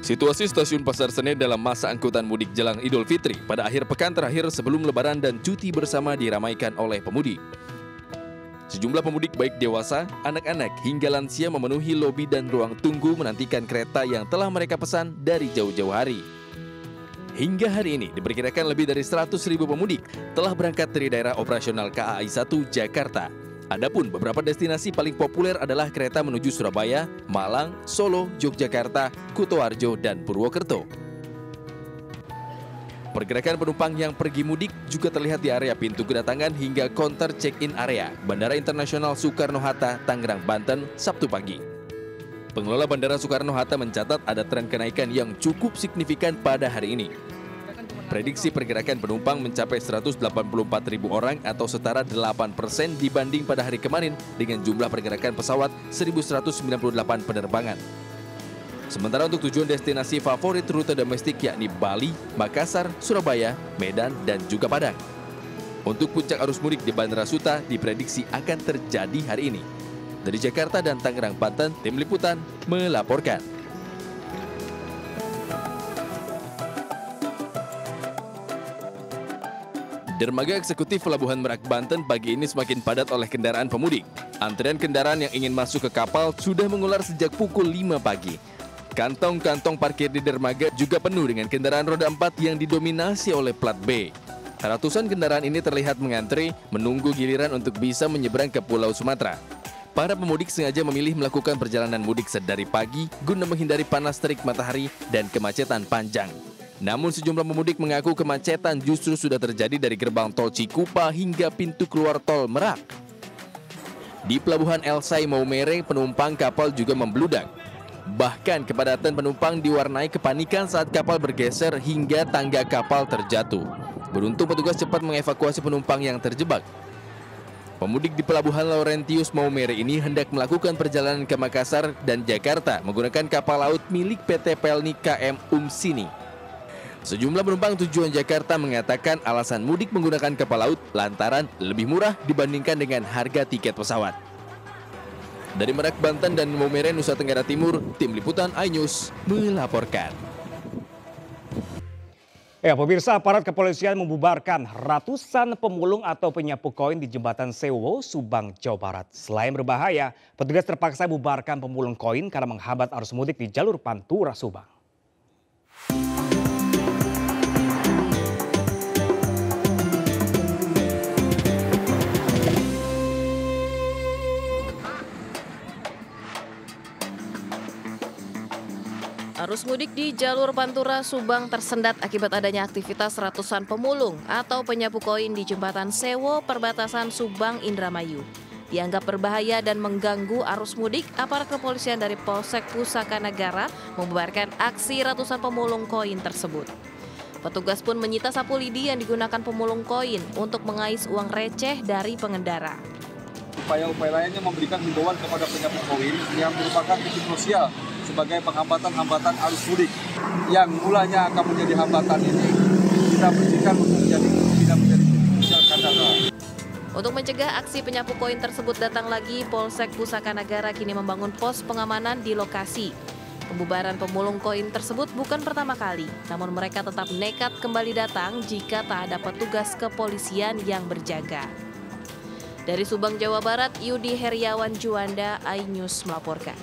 Situasi stasiun Pasar Senen dalam masa angkutan mudik jelang Idul Fitri pada akhir pekan terakhir sebelum Lebaran dan cuti bersama diramaikan oleh pemudik. Sejumlah pemudik baik dewasa, anak-anak hingga lansia memenuhi lobi dan ruang tunggu menantikan kereta yang telah mereka pesan dari jauh-jauh hari. Hingga hari ini diperkirakan lebih dari 100.000 pemudik telah berangkat dari daerah operasional KAI 1 Jakarta. Adapun beberapa destinasi paling populer adalah kereta menuju Surabaya, Malang, Solo, Yogyakarta, Kutoarjo, dan Purwokerto. Pergerakan penumpang yang pergi mudik juga terlihat di area pintu kedatangan hingga counter check-in area Bandara Internasional Soekarno-Hatta, Tangerang, Banten, Sabtu pagi. Pengelola Bandara Soekarno-Hatta mencatat ada tren kenaikan yang cukup signifikan pada hari ini. Prediksi pergerakan penumpang mencapai 184.000 orang atau setara 8% dibanding pada hari kemarin dengan jumlah pergerakan pesawat 1.198 penerbangan. Sementara untuk tujuan destinasi favorit rute domestik yakni Bali, Makassar, Surabaya, Medan, dan juga Padang. Untuk puncak arus mudik di Bandara Suta diprediksi akan terjadi hari ini. Dari Jakarta dan Tangerang, Banten, Tim Liputan melaporkan. Dermaga eksekutif Pelabuhan Merak, Banten pagi ini semakin padat oleh kendaraan pemudik. Antrian kendaraan yang ingin masuk ke kapal sudah mengular sejak pukul 5 pagi. Kantong-kantong parkir di dermaga juga penuh dengan kendaraan roda 4 yang didominasi oleh plat B. Ratusan kendaraan ini terlihat mengantri menunggu giliran untuk bisa menyeberang ke Pulau Sumatera. Para pemudik sengaja memilih melakukan perjalanan mudik sedari pagi guna menghindari panas terik matahari dan kemacetan panjang. Namun sejumlah pemudik mengaku kemacetan justru sudah terjadi dari gerbang tol Cikupa hingga pintu keluar tol Merak. Di Pelabuhan Elsai Maumere, penumpang kapal juga membludak. Bahkan kepadatan penumpang diwarnai kepanikan saat kapal bergeser hingga tangga kapal terjatuh. Beruntung petugas cepat mengevakuasi penumpang yang terjebak. Pemudik di Pelabuhan Laurentius Maumere ini hendak melakukan perjalanan ke Makassar dan Jakarta menggunakan kapal laut milik PT Pelni KM Umsini. Sejumlah penumpang tujuan Jakarta mengatakan alasan mudik menggunakan kapal laut lantaran lebih murah dibandingkan dengan harga tiket pesawat. Dari Merak, Banten, dan Maumere, Nusa Tenggara Timur, Tim Liputan iNews melaporkan. Ya, pemirsa, aparat kepolisian membubarkan ratusan pemulung atau penyapu koin di Jembatan Sewo, Subang, Jawa Barat. Selain berbahaya, petugas terpaksa bubarkan pemulung koin karena menghambat arus mudik di jalur Pantura, Subang. Arus mudik di jalur Pantura Subang tersendat akibat adanya aktivitas ratusan pemulung atau penyapu koin di Jembatan Sewo perbatasan Subang Indramayu. Dianggap berbahaya dan mengganggu arus mudik, aparat kepolisian dari Polsek Pusaka Nagara membubarkan aksi ratusan pemulung koin tersebut. Petugas pun menyita sapu lidi yang digunakan pemulung koin untuk mengais uang receh dari pengendara. Upaya-upaya lainnya memberikan himbauan kepada penyapu koin yang merupakan titik krusial sebagai penghambatan arus mudik yang mulanya akan menjadi hambatan ini kita bersihkan untuk tidak menjadi titik krusial kendala. Untuk mencegah aksi penyapu koin tersebut datang lagi, Polsek Pusaka Nagara kini membangun pos pengamanan di lokasi. Pembubaran pemulung koin tersebut bukan pertama kali, namun mereka tetap nekat kembali datang jika tak ada petugas kepolisian yang berjaga. Dari Subang, Jawa Barat, Yudi Heriawan Juanda, iNews melaporkan.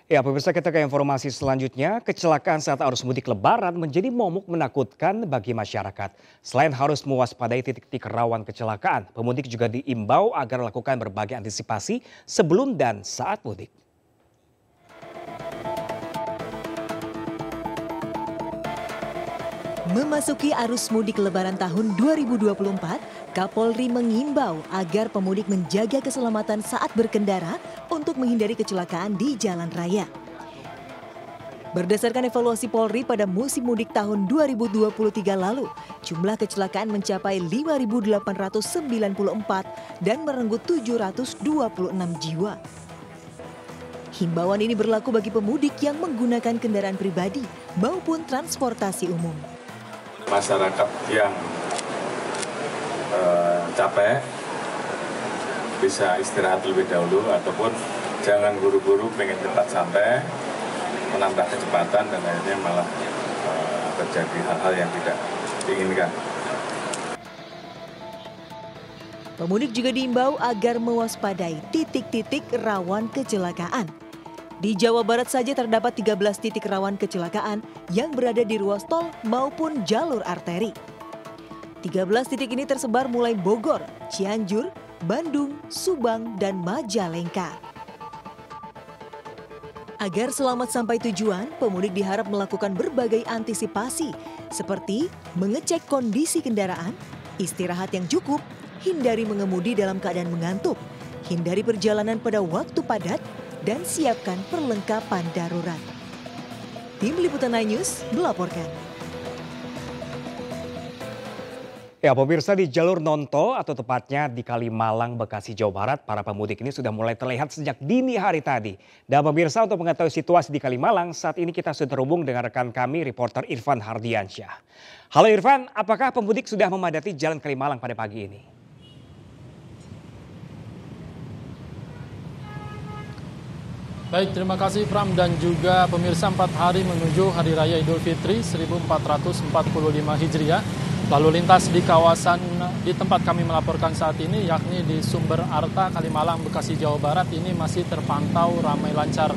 Ya, pemirsa, kita ke informasi selanjutnya. Kecelakaan saat arus mudik Lebaran menjadi momok menakutkan bagi masyarakat. Selain harus mewaspadai titik-titik rawan kecelakaan, pemudik juga diimbau agar melakukan berbagai antisipasi sebelum dan saat mudik. Memasuki arus mudik Lebaran tahun 2024, Kapolri mengimbau agar pemudik menjaga keselamatan saat berkendara untuk menghindari kecelakaan di jalan raya. Berdasarkan evaluasi Polri pada musim mudik tahun 2023 lalu, jumlah kecelakaan mencapai 5.894 dan merenggut 726 jiwa. Himbauan ini berlaku bagi pemudik yang menggunakan kendaraan pribadi maupun transportasi umum. Masyarakat yang capek bisa istirahat lebih dahulu ataupun jangan buru-buru pengen cepat sampai, menambah kecepatan dan akhirnya malah terjadi hal-hal yang tidak diinginkan. Pemudik juga diimbau agar mewaspadai titik-titik rawan kecelakaan. Di Jawa Barat saja terdapat 13 titik rawan kecelakaan yang berada di ruas tol maupun jalur arteri. 13 titik ini tersebar mulai Bogor, Cianjur, Bandung, Subang, dan Majalengka. Agar selamat sampai tujuan, pemudik diharap melakukan berbagai antisipasi seperti mengecek kondisi kendaraan, istirahat yang cukup, hindari mengemudi dalam keadaan mengantuk, hindari perjalanan pada waktu padat, dan siapkan perlengkapan darurat. Tim Liputan 9 News melaporkan. Ya, pemirsa, di jalur non-tol atau tepatnya di Kalimalang, Bekasi, Jawa Barat, para pemudik ini sudah mulai terlihat sejak dini hari tadi. Dan pemirsa, untuk mengetahui situasi di Kalimalang, saat ini kita sudah terhubung dengan rekan kami, reporter Irfan Hardiansyah. Halo Irfan, apakah pemudik sudah memadati jalan Kalimalang pada pagi ini? Baik, terima kasih Pram dan juga pemirsa. 4 hari menuju Hari Raya Idul Fitri 1445 Hijriah. Lalu lintas di kawasan di tempat kami melaporkan saat ini, yakni di Sumber Arta, Kalimalang, Bekasi, Jawa Barat, ini masih terpantau ramai lancar.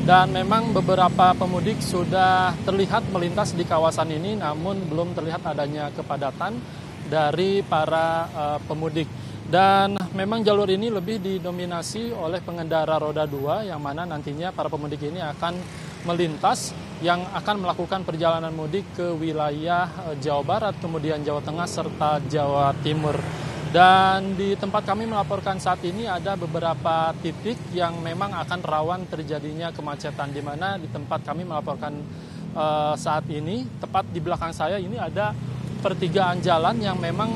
Dan memang beberapa pemudik sudah terlihat melintas di kawasan ini, namun belum terlihat adanya kepadatan dari para pemudik. Dan memang jalur ini lebih didominasi oleh pengendara roda 2 yang mana nantinya para pemudik ini akan melintas yang akan melakukan perjalanan mudik ke wilayah Jawa Barat, kemudian Jawa Tengah serta Jawa Timur. Dan di tempat kami melaporkan saat ini ada beberapa titik yang memang akan rawan terjadinya kemacetan, di mana di tempat kami melaporkan saat ini, tepat di belakang saya ini ada pertigaan jalan yang memang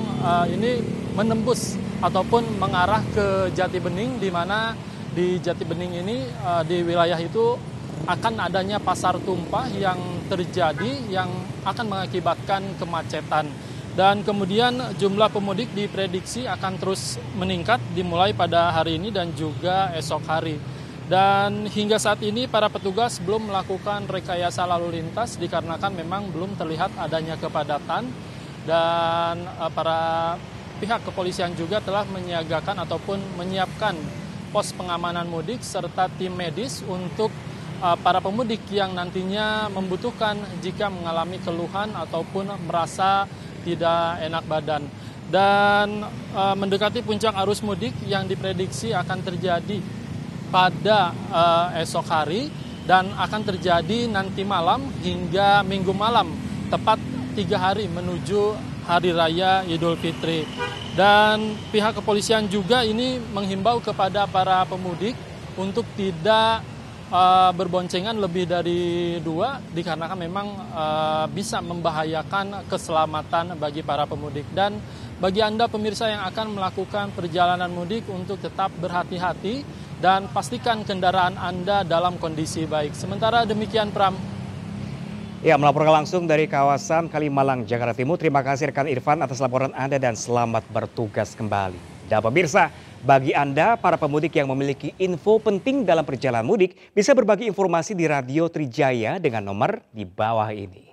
ini menembus ataupun mengarah ke Jati Bening, di mana di Jati Bening ini di wilayah itu akan adanya pasar tumpah yang terjadi yang akan mengakibatkan kemacetan. Dan kemudian jumlah pemudik diprediksi akan terus meningkat dimulai pada hari ini dan juga esok hari. Dan hingga saat ini para petugas belum melakukan rekayasa lalu lintas dikarenakan memang belum terlihat adanya kepadatan. Dan para pihak kepolisian juga telah menyiagakan ataupun menyiapkan pos pengamanan mudik serta tim medis untuk para pemudik yang nantinya membutuhkan jika mengalami keluhan ataupun merasa tidak enak badan. Dan mendekati puncak arus mudik yang diprediksi akan terjadi pada esok hari dan akan terjadi nanti malam hingga Minggu malam, tepat 3 hari menuju Hari Raya Idul Fitri. Dan pihak kepolisian juga ini menghimbau kepada para pemudik untuk tidak berboncengan lebih dari 2 dikarenakan memang bisa membahayakan keselamatan bagi para pemudik. Dan bagi Anda pemirsa yang akan melakukan perjalanan mudik untuk tetap berhati-hati dan pastikan kendaraan Anda dalam kondisi baik. Sementara demikian Pram. Ya, melaporkan langsung dari kawasan Kalimalang, Jakarta Timur. Terima kasih rekan Irfan atas laporan Anda dan selamat bertugas kembali. Dan pemirsa, bagi Anda para pemudik yang memiliki info penting dalam perjalanan mudik, bisa berbagi informasi di Radio Trijaya dengan nomor di bawah ini.